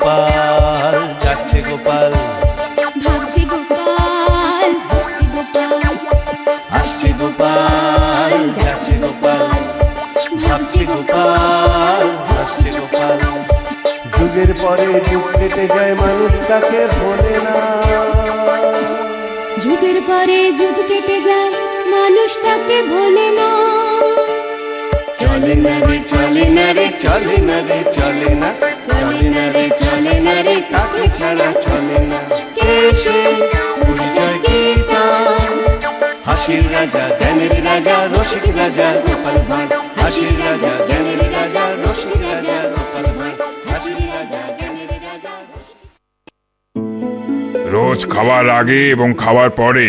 গোপাল, যাচ্ছে গোপাল, ভাবছে গোপাল, হাসছে গোপাল, আসছে গোপাল, যাচ্ছে গোপাল, ভাবছে গোপাল, হাসছে গোপাল। যুগের পরে যুগ কেটে যায়, মানুষ তাকে ভোলে না। যুগের পরে যুগ কেটে যায়, মানুষ তাকে ভোলে না। চলে না রে, চলে না রে, চলে না রে, চলে না, চলে না রে, চলে না রে, কাকে ছাড়া চলে না। কে সে পরিচয় কি তার? হাসির রাজা, জ্ঞানের রাজা, রসিক রাজা গোপাল ভাঁড়। হাসির রাজা, জ্ঞানের রাজা, রসিক রাজা গোপাল ভাঁড়। হাসির রাজা, জ্ঞানের রাজা। রোজ খাওয়ার আগে এবং খাওয়ার পরে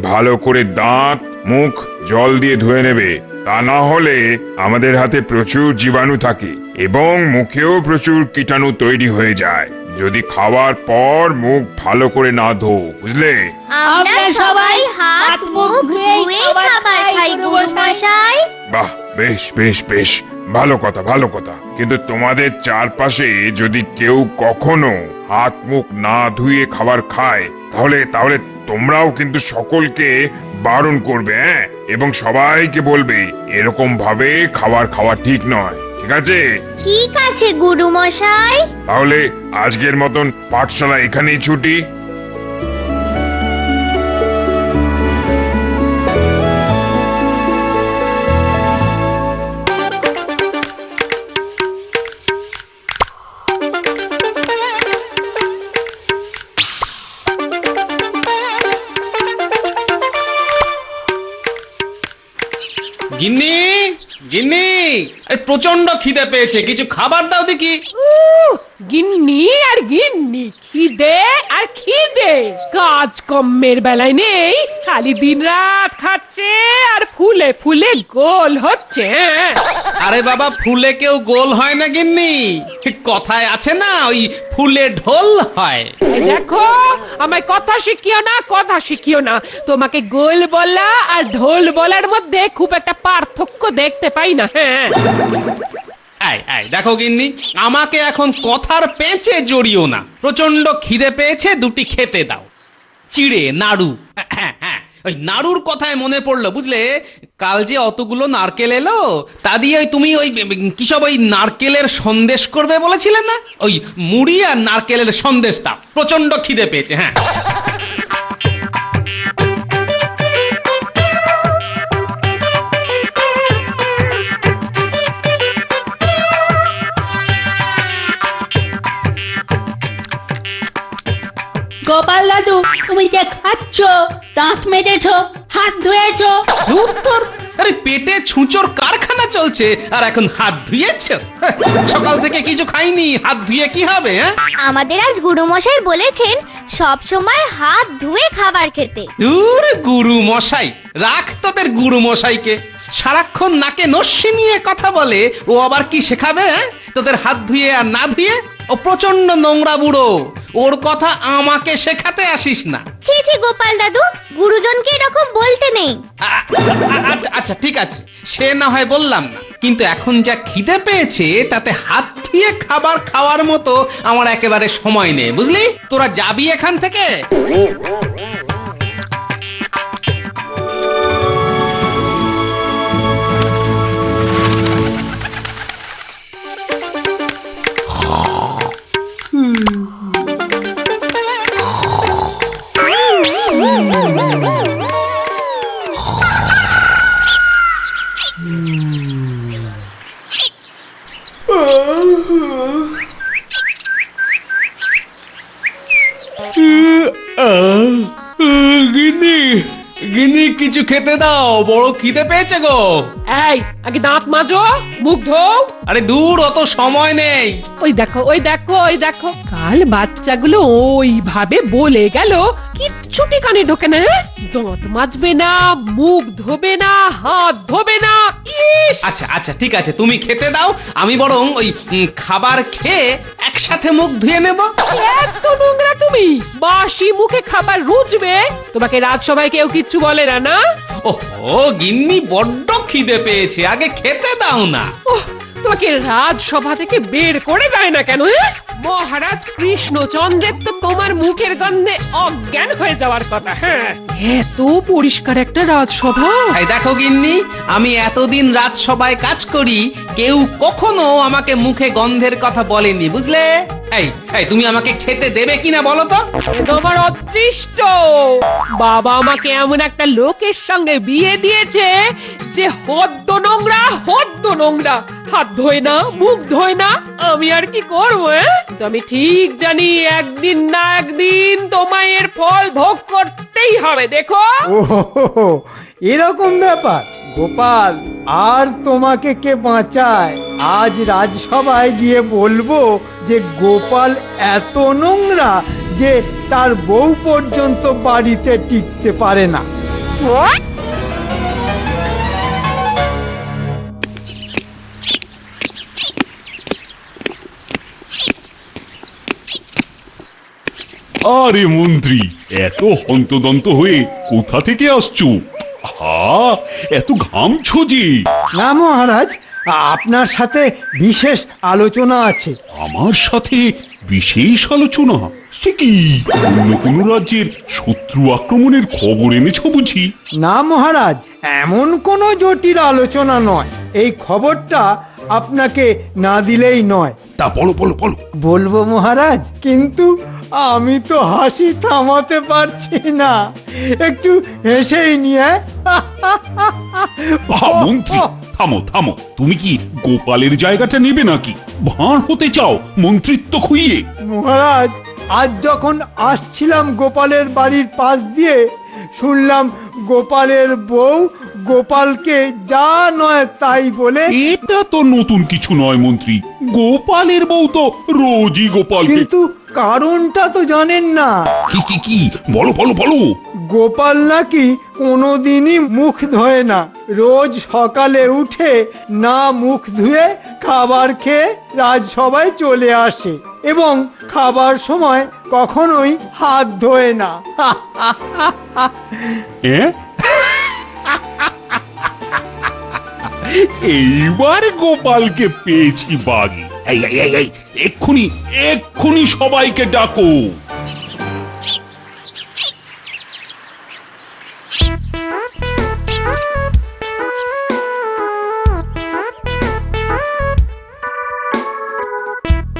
ভালো করে দাঁত মুখ জল দিয়ে ধুয়ে নেবে, তা না হলে আমাদের হাতে প্রচুর জীবাণু থাকে এবং মুখেও প্রচুর কীটাণু তৈরি হয়ে যায় যদি খাওয়ার পর মুখ ভালো করে না ধো, বুঝলে? আমরা সবাই হাত মুখ ধুয়ে খাবার খাই গুরুমশাই। বাহ, বেশ বেশ বেশ, ভালো কথা ভালো কথা। কিন্তু তোমাদের চারপাশে যদি কেউ কখনো হাত মুখ না ধুয়ে খাবার খায়, তাহলে তাহলে তোমরাও কিন্তু সকলকে বারণ করবে, হ্যাঁ? এবং সবাইকে বলবে এরকম ভাবে খাবার খাওয়া ঠিক নয়, ঠিক আছে? ঠিক আছে গুরুমশাই। তাহলে আজকের মতন পাঠশালা এখানেই ছুটি। গিন্নি, গিন্নি, প্রচন্ড খিদে পেয়েছে, কিছু খাবার দাও দেখি। গিন্নি আর গিন্নি, খিদে আর খিদে, কাজ কম্মের বেলায় নেই, খালি দিন রাত খাচ্ছে আর ফুলে ফুলে গোল হচ্ছে। আরে বাবা, ফুলে কেউ গোল হয় না গিন্নি, কথায় আছে না, ওই ফুলে ঢোল হয়। এই দেখো, আমায় কথা শিখিও না, কথা শিখিও না। তোমাকে গোল বলা আর ঢোল বলার মধ্যে খুব একটা পার্থক্য দেখতে পাই না। হ্যাঁ, আয় আয়, দেখো গিন্নি, আমাকে এখন কথার পেঁচে জড়িও না। প্রচন্ড খিদে পেয়েছে, দুটি খেতে দাও। চিড়ে নাড়ু, হ্যাঁ হ্যাঁ, ওই নাড়ুর কথায় মনে পড়লো, বুঝলে, কাল যে অতগুলো নারকেল এলো, তা দিয়ে তুমি ওই কিসব ওই নারকেলের সন্দেশ করবে বলেছিলে না? ওই মুড়ি আর নারকেলের সন্দেশ দাও, প্রচন্ড খিদে পেয়েছে। হ্যাঁ, গোপাল দাদু, তুমি যে খাচ্ছ, দাঁত মেজেছো, হাত ধুয়েছো? উত্তর, আরে পেটে ছুঁচোর কারখানা চলছে আর এখন হাত ধুয়েছ? সকাল থেকে কিছু খাইনি, হাত ধুয়ে কি হবে? হ্যাঁ, আমাদের আজ গুরুমশাই বলেছেন সব সময় হাত ধুয়ে খাবার খেতে। দূর গুরু মশাই, রাখ তোদের গুরু মশাইকে, সারাক্ষণ নাকে নস্যি নিয়ে কথা বলে, ও আবার কি শেখাবে? তোদের হাত ধুয়ে আর না ধুয়ে? ও প্রচন্ড নোংরা বুড়ো, ওর কথা আমাকে শেখাতে আসিস না। ছি ছি গোপাল দাদু, গুরুজনকে এরকম বলতে নেই। আচ্ছা আচ্ছা, ঠিক আছে, সে না হয় বললাম না, কিন্তু এখন যা খিদে পেয়েছে তাতে হাত ধুয়ে খাবার খাওয়ার মতো আমার একেবারে সময় নেই, বুঝলি? তোরা যাবি এখান থেকে? গিন্নি, গিন্নি, কিছু খেতে দাও, বড় খিদে পেয়েছে গো। এই, আগে দাঁত মাজো, মুখ ধো। আরে দূর, অত সময় নেই। ওই দেখো, ওই দেখো, ওই দেখো, কাল বাচ্চাগুলো ওইভাবে বলে গেল, কিচ্ছুটি কানে ঢোকে না। দাঁত মাজবে না, মুখ ধোবে না, হাত ধোবে না। ইস! আচ্ছা আচ্ছা, ঠিক আছে, তুমি খেতে দাও, আমি বরং ওই খাবার খেয়ে একসাথে মুখ ধুয়ে নেব। এত নোংরা তুমি, বাসি মুখে খাবার রুচবে? তোমাকে রাজসভায় কেউ কিচ্ছু বলে না, না? ওহো গিন্নি, বড্ড খিদে পেয়েছে, আগে খেতে দাও না। ওহ, তোমাকে রাজসভা থেকে বের করে দেয় না কেন? মহারাজ কৃষ্ণচন্দ্রের তো তোমার মুখের গন্ধে অজ্ঞান হয়ে যাওয়ার কথা। হ্যাঁ, এত পরিষ্কার একটা রাজসভা। এই দেখো গিন্নি, আমি এতদিন রাজসভায় কাজ করি, কেউ কখনো আমাকে মুখে গন্ধের কথা বলেনি, বুঝলে? এই এই তুমি আমাকে খেতে দেবে কিনা বলো তো? তোমার অদৃষ্ট, বাবা আমাকে এমন একটা লোকের সঙ্গে বিয়ে দিয়েছে যে হদ্দ নোংরা, হদ্দ নোংরা, হাত ধোয় না, মুখ ধোয় না। আমি আর কি করবো? তো আমি ঠিক জানি একদিন না একদিন তোমায় এর ফল ভোগ করতেই হবে। দেখো, ও এরকম ব্যাপার। গোপাল, আর তোমাকে কে বাঁচায়? আজ রাজসভায় গিয়ে বলবো যে গোপাল এত নোংরা যে তার বউ পর্যন্ত বাড়িতে টিকতে পারে না। আরে মন্ত্রী, এত হন্তদন্ত হয়ে কোথা থেকে আসছো? হা, এত ঘামছো যে? না মহারাজ, আপনার সাথে বিশেষ আলোচনা আছে। আমার সাথে বিশেষ আলোচনা? সে কি, অন্য কোনো রাজ্যের শত্রু আক্রমণের খবর এনেছো বুঝি? না মহারাজ, এমন কোনো জটিল আলোচনা নয়। এই খবরটা আপনাকে না দিলেই নয়। তা বলো বলো বলো। বলবো মহারাজ, কিন্তু আমি তো হাসি থামাতে পারছি না, একটু হেসেই নিয়ে। মন্ত্রী, থামো থামো। তুমি কি গোপালের জায়গাটা নেবে নাকি? ভাঁড় হতে চাও মন্ত্রিত্ব খুইয়ে? মহারাজ, আজ যখন আসছিলাম গোপালের বাড়ির পাশ দিয়ে, শুনলাম গোপালের বউ গোপালকে যা নয় তাই বলে। এটা তো নতুন কিছু নয় মন্ত্রী, গোপালের বউ তো রোজই গোপালকে। কিন্তু কারণটা তো জানেন না। কি কি কি, বলো বলো বলো। গোপাল নাকি কোনোদিনই মুখ ধোয় না, রোজ সকালে উঠে না মুখ ধুয়ে খাবার খেয়ে রাজসভায় চলে আসে এবং খাবার সময় কখনোই হাত ধোয় না। এইবার গোপালকে পেয়েছি বাগি। এই এই এই এই, এক্ষুনি এক্ষুনি সবাইকে ডাকো।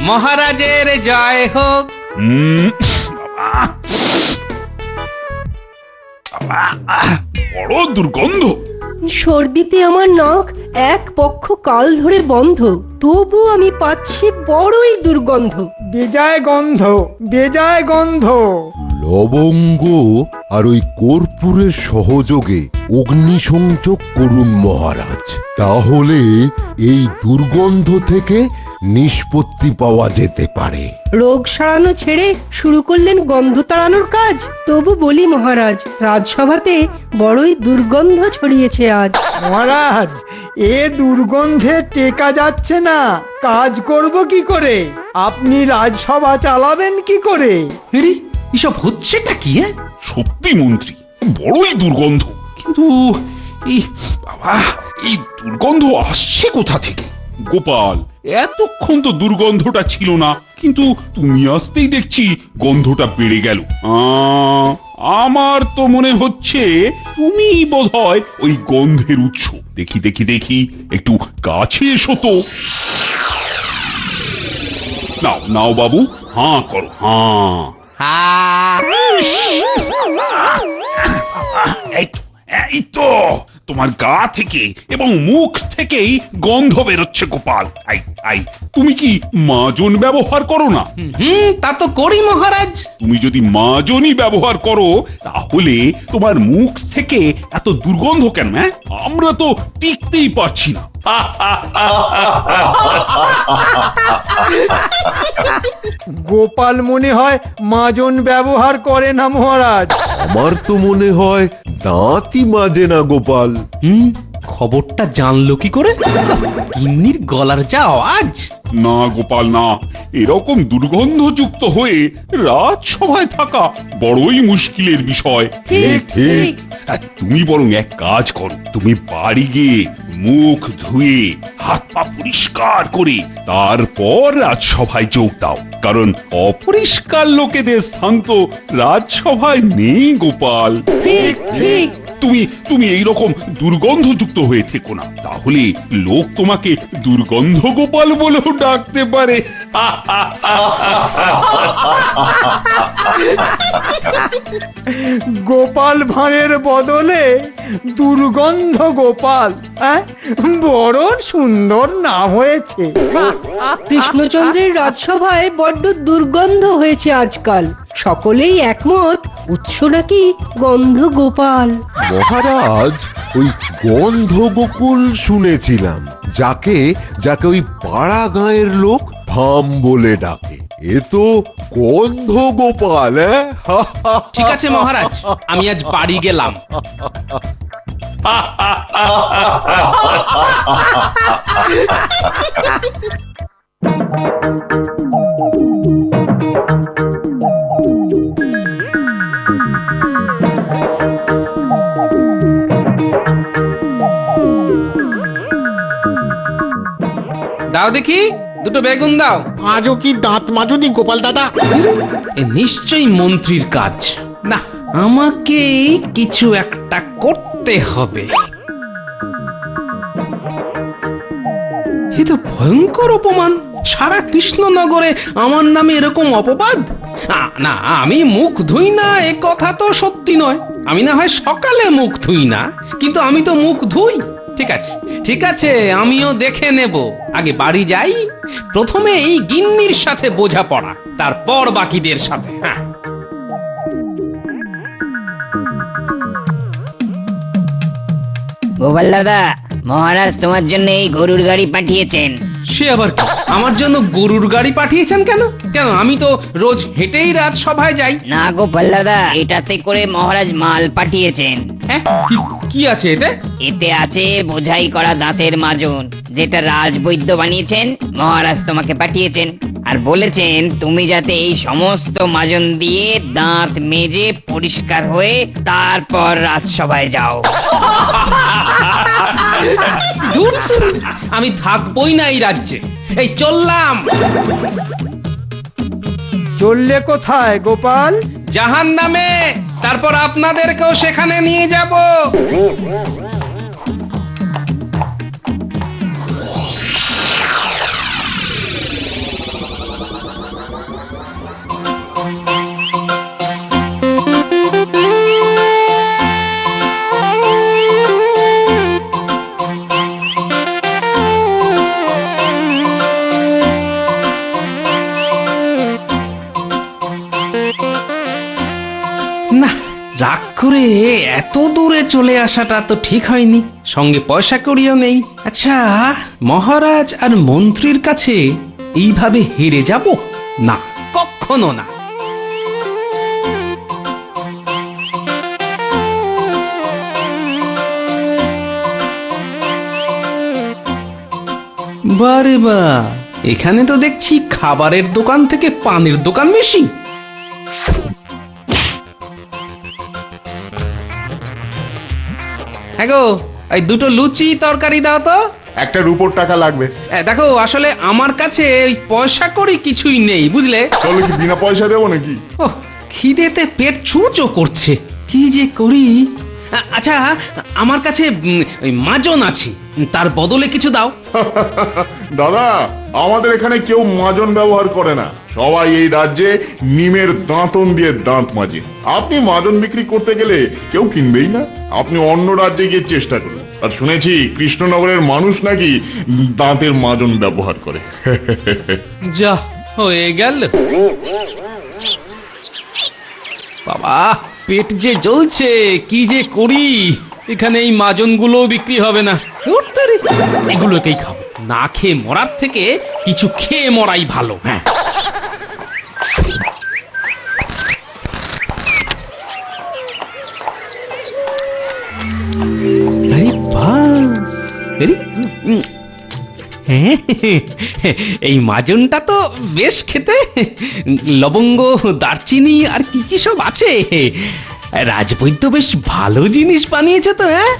মহারাজের জয় হোক। বড় দুর্গন্ধ। সর্দিতে আমার নাক এক পক্ষ কাল ধরে বন্ধ, তবু আমি পাচ্ছি বড়ই দুর্গন্ধ। বেজায় গন্ধ, বেজায় গন্ধ। লবঙ্গ আর ওই কর্পূরের সহযোগে অগ্নিসংযোগ করুন মহারাজ, তাহলে এই দুর্গন্ধ থেকে নিষ্পত্তি পাওয়া যেতে পারে। রোগ সারানো ছেড়ে শুরু করলেন গন্ধ তাড়ানোর কাজ। তবু বলি মহারাজ, রাজসভাতে বড়ই দুর্গন্ধ ছড়িয়েছে আজ। মহারাজ, এ দুর্গন্ধে টেকা যাচ্ছে না। কাজ করব কি করে? আপনি রাজসভা চালাবেন কি করে? আরে, এসব হচ্ছেটা কি? সত্যি মন্ত্রী, বড়ই দুর্গন্ধ। কিন্তু এই বাবা, এই দুর্গন্ধ আসছে কোথা থেকে? গোপাল, এতক্ষণ তো দুর্গন্ধটা ছিল না, কিন্তু তুমি আসতেই দেখছি গন্ধটা বেড়ে গেল। আমার তো মনে হচ্ছে তুমি বোধহয় ওই গন্ধের উৎস। দেখি দেখি দেখি, একটু কাছে এসো তো। নাও নাও বাবু, হাঁ করো, হাঁ। এই তো তোমার গা থেকে এবং মুখ থেকেই গন্ধ বেরোচ্ছে গোপাল। আই আই, তুমি কি মাজন ব্যবহার করো না? তা তো করি মহারাজ। তুমি যদি মাজনই ব্যবহার করো, তাহলে তোমার মুখ থেকে এত দুর্গন্ধ কেন? আমরা তো টিকতেই পারছি না। গোপাল মনে হয় মাজন ব্যবহার করে না মহারাজ। আমার তো মনে হয় দাঁতই মাজে না গোপাল। খবরটা জানলো কি করে? গিন্নির গলার যা আওয়াজ। না গোপাল না, এরকম দুর্গন্ধযুক্ত হয়ে রাজসভায় থাকা বড়ই মুশকিলের বিষয়। ঠিক ঠিক। তুমি বরং এক কাজ করো, তুমি বাড়ি গিয়ে মুখ ধুয়ে হাত পা পরিষ্কার করে তারপর রাজসভায় যোগ দাও, কারণ অপরিষ্কার লোকেদের স্থান তো রাজসভায় নেই গোপাল। ঠিক ঠিক। তুমি এইরকম দুর্গন্ধযুক্ত হয়ে থেকো না, তাহলে লোক তোমাকে দুর্গন্ধ গোপাল বলেও ডাকতে পারে। গোপাল ভাঁড়ের বদলে দুর্গন্ধ গোপাল, হ্যাঁ, বড় সুন্দর নাম হয়েছে। কৃষ্ণচন্দ্রের রাজসভায় বড্ড দুর্গন্ধ হয়েছে আজকাল। সকলেই একমত উৎস নাকি গন্ধ গোপাল। মহারাজ, ওই গন্ধ গোকুল শুনেছিলাম, যাকে যাকে ওই পাড়া গাঁয়ের লোক ভাম বলে ডাকে। এ তো গন্ধ গোপাল। ঠিক আছে মহারাজ, আমি আজ বাড়ি গেলাম। দাও দেখি, দুটো বেগুন দাও। আজও কি দাঁত মাজুনি গোপাল দাদা? এ নিশ্চয়ই মন্ত্রীর কাজ। না, আমাকে কিছু একটা করতে হবে। এ তো ভয়ঙ্কর অপমান। সারা কৃষ্ণনগরে আমার নামে এরকম অপবাদ। না, আমি মুখ ধুই না এ কথা তো সত্যি নয়। আমি না হয় সকালে মুখ ধুই না, কিন্তু আমি তো মুখ ধুই। ঠিক আছে, ঠিক আছে, আমিও দেখে নেব। আগে বাড়ি যাই, প্রথমে এই গিন্নির সাথে বোঝাপড়া, তারপর বাকিদের সাথে। হ্যাঁ, গোপাল দাদা, মহারাজ তোমার জন্য এই গরুর গাড়ি পাঠিয়েছেন। সে আবার কি? আমার জন্য গরুর গাড়ি পাঠিয়েছেন কেন? কেন, আমি তো রোজ হেঁটেই রাজসভায় যাই। না গোপাল দাদা, এটাতে করে মহারাজ মাল পাঠিয়েছেন। হ্যাঁ, কি আছে এতে? এতে আছে বোঝাই করা দাঁতের মাজন, যেটা রাজবৈদ্য বানিয়েছেন। মহারাজ তোমাকে পাঠিয়েছেন আর বলেছেন তুমি যাতে এই সমস্ত মাজন দিয়ে দাঁত মেজে পরিষ্কার হয়ে তারপর রাজসভায় যাও। ধুর, আমি থাকবই না এই রাজ্যে। এই চললাম। চললে কোথায় গোপাল? জাহান্নামে, তারপর আপনাদেরকেও সেখানে নিয়ে যাব। না, রাগ করে এত দূরে চলে আসাটা তো ঠিক হয়নি। সঙ্গে পয়সা কড়িও নেই। আচ্ছা, মহারাজ আর মন্ত্রীর কাছে এইভাবে হেরে যাব? না, কখনো না। বারে বা, এখানে তো দেখছি খাবারের দোকান থেকে পানের দোকান বেশি। হ্যাঁ গো, এই দুটো লুচি তরকারি দাও তো। একটা রুপোর টাকা লাগবে। দেখো, আসলে আমার কাছে ওই পয়সা করি কিছুই নেই, বুঝলে। তাহলে কি বিনা পয়সা দেবো নাকি? ও, খিদেতে পেট চুচো করছে, কি যে করি। আচ্ছা, আমার কাছে ওই মাজন আছে, তার বদলে কিছু দাও। দাদা, আমাদের এখানে কেউ মাজন ব্যবহার করে না। সবাই এই রাজ্যে নিমের দাঁতন দিয়ে দাঁত মাজে। আপনি মাজন বিক্রি করতে গেলে কেউ কিনবেই না। আপনি অন্য রাজ্যে গিয়ে চেষ্টা করুন। আর শুনেছি কৃষ্ণনগরের মানুষ নাকি দাঁতের মাজন ব্যবহার করে। যা হয়ে গেল বাবা, পেট যে জ্বলছে, কি যে করি। এখানে এই মাজনগুলো বিক্রি হবে না। এগুলোকেই খাবো। না খেয়ে মরার থেকে কিছু খেয়ে মরাই ভালো। হ্যাঁ, এই মাজনটা তো বেশ খেতে। লবঙ্গ, দারচিনি আর কি কি সব আছে। রাজবৈদ্য বেশ ভালো জিনিস বানিয়েছে তো, হ্যাঁ?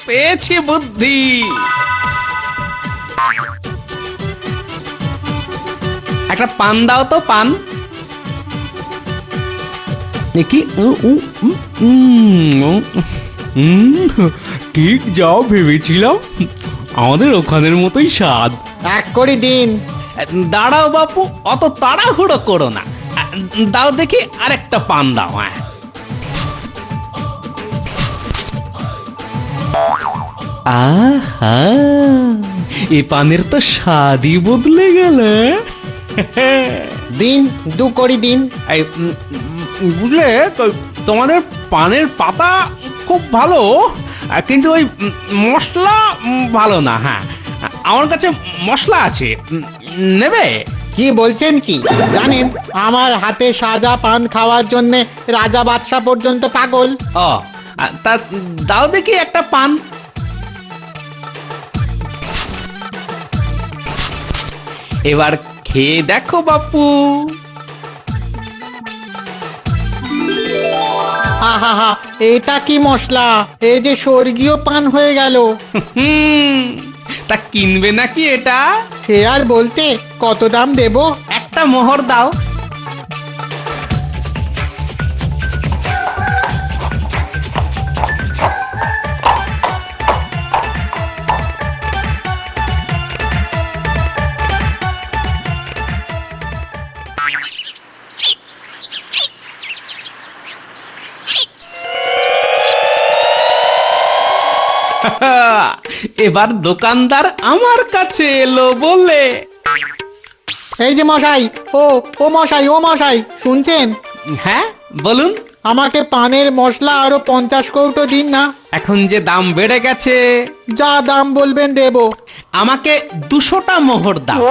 পেয়েছি বুদ্ধি। একটা পান দাও তো, পান। কি ঠিক যাও ভেবেছিলাম, আমাদের ওখানের মতোই স্বাদ। এক করে দিন। দাঁড়াও বাপু, অত তাড়াহুড়ো করো না। দাও দেখি আরেকটা পান দাও। হ্যাঁ, আহা, এ পানের তো স্বাদই বদলে গেল। দিন, 2 করে দিন। বুঝলে তো, তোমাদের পানের পাতা খুব ভালো, কিন্তু ওই মশলা ভালো না। হ্যাঁ, আমার কাছে মশলা আছে, নেবে? কি বলছেন কি? জানেন, আমার হাতে সাজা পান খাওয়ার জন্য রাজা বাদশা পর্যন্ত পাগল। ও, তা দাও দেখি একটা পান। এবার খেয়ে দেখো বাপু। আহা, এটা কি মশলা? এই যে স্বর্গীয় পান হয়ে গেল। তা কিনবে নাকি এটা? সে আর বলতে, কত দাম দেব? একটা মোহর দাও। এবার দোকানদার আমার কাছে এলো বলে। এই যে মশাই, ও মশাই, ও মশাই, শুনছেন? হ্যাঁ, বলুন। আমাকে পানের মশলা আরো 50 কৌটো দিন না। এখন যে দাম বেড়ে গেছে। যা দাম বলবেন দেব। আমাকে 200টা মোহর দাও।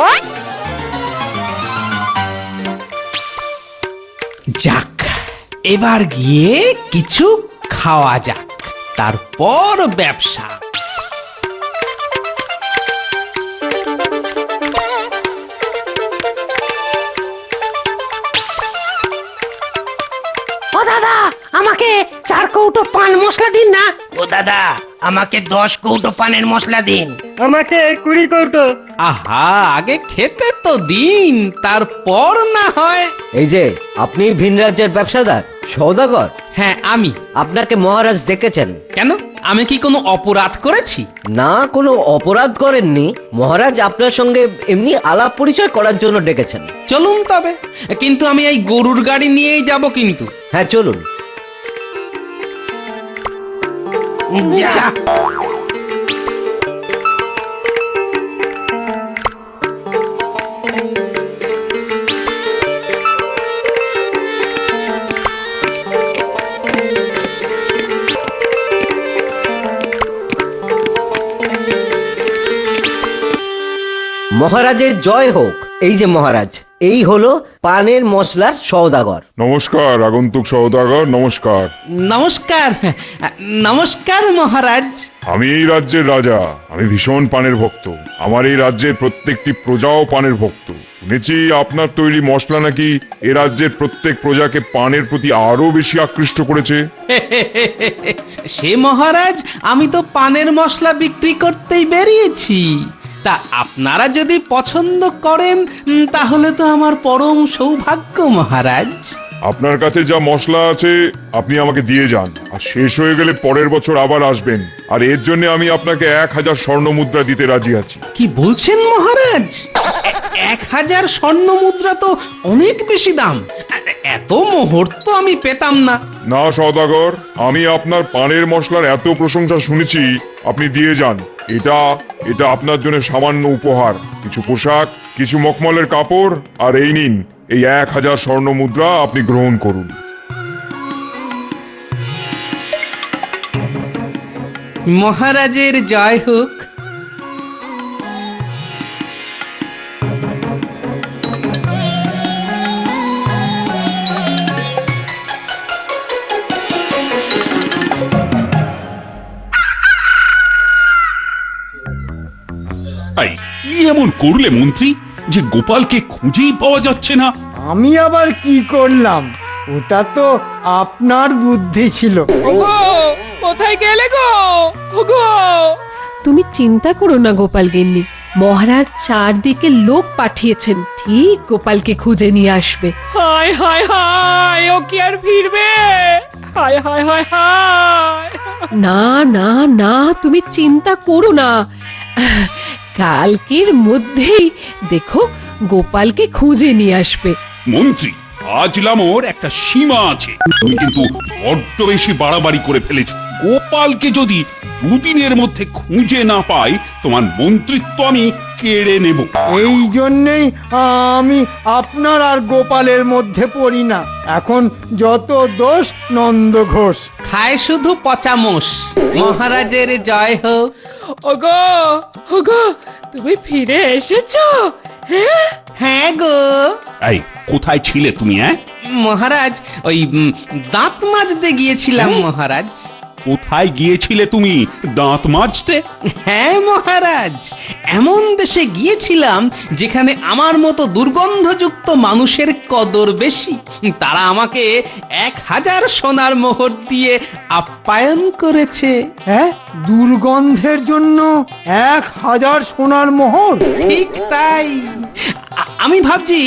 যাক, এবার গিয়ে কিছু খাওয়া যাক, তারপর ব্যবসা। ও দাদা, আমাকে 4 কৌটো পান মশলা দিন না। ও দাদা, আমাকে 10 কৌটো পানের মশলা দিন। আমাকে 20 কৌটো। আহা, আগে খেতে তো দিন, তারপর না হয়। এই যে, আপনি ভিন রাজ্যের ব্যবসাদার, সওদাগর? হ্যাঁ, আমি। আপনাকে মহারাজ ডেকেছেন। কেন, আমি কি কোনো অপরাধ করেছি? না, কোনো অপরাধ করেননি। মহারাজ আপনার সঙ্গে এমনি আলাপ পরিচয় করার জন্য ডেকেছেন। চলুন তবে, কিন্তু আমি এই গরুর গাড়ি নিয়েই যাব কিন্তু। হ্যাঁ, চলুন। যা। মহারাজের জয় হোক। এই যে মহারাজ, এই হলো পানের মশলার সওদাগর। নমস্কার আগন্তুক সওদাগর, নমস্কার। নমস্কার, নমস্কার মহারাজ। আমি এই রাজ্যের রাজা, আমি ভীষণ পানের ভক্ত। আমার এই রাজ্যের প্রত্যেকটি প্রজাও পানের ভক্ত। শুনেছি আপনার তৈরি মশলা নাকি এ রাজ্যের প্রত্যেক প্রজাকে পানের প্রতি আরো বেশি আকৃষ্ট করেছে। সে মহারাজ, আমি তো পানের মশলা বিক্রি করতেই বেরিয়েছি। তা আপনারা যদি পছন্দ করেন, তাহলে তো আমার পরম সৌভাগ্য মহারাজ। আপনার কাছে যা মশলা আছে আপনি আমাকে দিয়ে যান, আর শেষ হয়ে গেলে পরের বছর আবার আসবেন, আর এর জন্য আমি আপনাকে 1000 স্বর্ণ মুদ্রা দিতে রাজি আছি। কি বলছেন মহারাজ? 1000 স্বর্ণ মুদ্রা তো অনেক বেশি দাম। এত মোহর তো আমি পেতাম না। না সওদাগর, আমি আপনার পানের মশলার এত প্রশংসা শুনেছি, আপনি দিয়ে যান। এটা আপনার জন্য সামান্য উপহার, কিছু পোশাক, কিছু মখমলের কাপড়, আর এই নিন এই 1000 স্বর্ণ মুদ্রা, আপনি গ্রহণ করুন। মহারাজের জয় হোক। কি এমন করলে মন্ত্রী যে গোপালকে খুঁজেই পাওয়া যাচ্ছে না? আমি আবার কি করলাম? ওটা তো আপনার বুদ্ধি ছিল। ওগো কোথায় গেলে গো? ওগো তুমি চিন্তা করো না গোপাল গিন্নি, মহারাজ চারদিকে লোক পাঠিয়েছেন, ঠিক গোপালকে খুঁজে নিয়ে আসবে। হায় হায় হায়, ও কি আর ফিরবে? হায় হায় হায় হায়। না না না, তুমি চিন্তা করো না, কালকের মধ্যেই দেখো গোপালকে খুঁজে নিয়ে আসবে। মন্ত্রী, আজলামোর একটা সীমা আছে। তুমি কিন্তু বড্ড বেশি বাড়াবাড়ি করে ফেলেছো। গোপালকে যদি দুদিনের মধ্যে খুঁজে না পাই, তোমার মন্ত্রিত্ব আমি কেড়ে নেব। এই জন্যেই আমি আপনার আর গোপালের মধ্যে পড়ি না। এখন যত দোষ নন্দ ঘোষ। খায় শুধু পচামোষ। মহারাজের জয় হোক। ওগো ওগো, তুমি ফিরে এসেছো? হ্যাঁ হ্যাঁ গো। এই, কোথায় ছিলে তুমি? মহারাজ, ওই দাঁত মাজতে গিয়েছিলাম মহারাজ। কোথায় গিয়েছিলে তুমি দাঁত মাজতে? হ্যাঁ মহারাজ, এমন দেশে গিয়েছিলাম যেখানে আমার মতো দুর্গন্ধযুক্ত মানুষের কদর বেশি। তারা আমাকে 1000 সোনার মোহর দিয়ে আপ্যায়ন করেছে। হ্যাঁ, দুর্গন্ধের জন্য 1000 সোনার মোহর? ঠিক তাই। আমি ভাবছি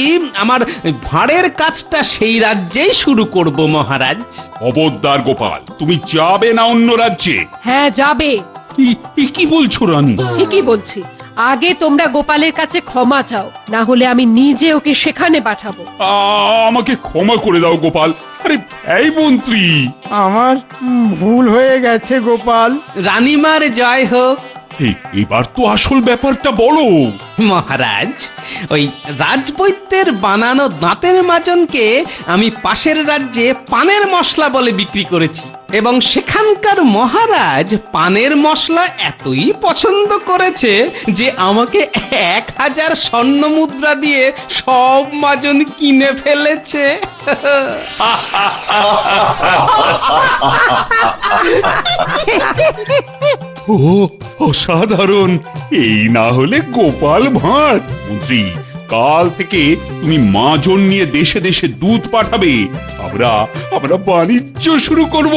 আমার ভাঁড়ের কাজটা সেই রাজ্যেই শুরু করব মহারাজ। খবরদার গোপাল, তুমি যাবে না অন্য রাজ্যে। হ্যাঁ যাবে। কি বলছো রানী? ঠিকই বলছি, আগে তোমরা গোপালের কাছে ক্ষমা চাও, না হলে আমি নিজে ওকে সেখানে পাঠাবো। আমাকে ক্ষমা করে দাও গোপাল। আরে এই মন্ত্রী, আমার ভুল হয়ে গেছে গোপাল। রানীমার জয় হোক। এবার তো আসল ব্যাপারটা বলো। মহারাজ, ওই রাজবৈদ্যের বানানো দাঁতের মাজনকে আমি পাশের রাজ্যে পানের মশলা বলে বিক্রি করেছি, এবং সেখানকার মহারাজ পানের মশলা এতই পছন্দ করেছে যে আমাকে 1000 স্বর্ণ মুদ্রা দিয়ে সব মাজন কিনে ফেলেছে। ও অসাধারণ! এই না হলে গোপাল ভাঁড়। মন্ত্রী, কাল থেকে তুমি মাজন নিয়ে দেশে দেশে দুধ পাঠাবে। আমরা বাণিজ্য শুরু করব।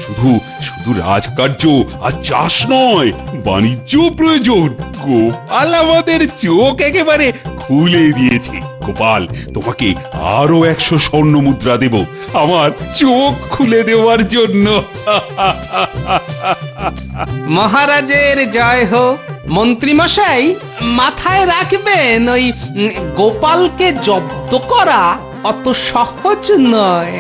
শুধু শুধু রাজকার্য আর চাষ নয়, বাণিজ্য প্রয়োজন। গোপাল আমাদের চোখ একেবারে খুলে দিয়েছে। গোপাল, তোমাকে আরো 100 স্বর্ণ মুদ্রা দেব আমার চোখ খুলে দেওয়ার জন্য। মহারাজের জয় হোক। মন্ত্রী মশাই, মাথায় রাখবেন, ওই গোপালকে জব্দ করা অত সহজ নয়।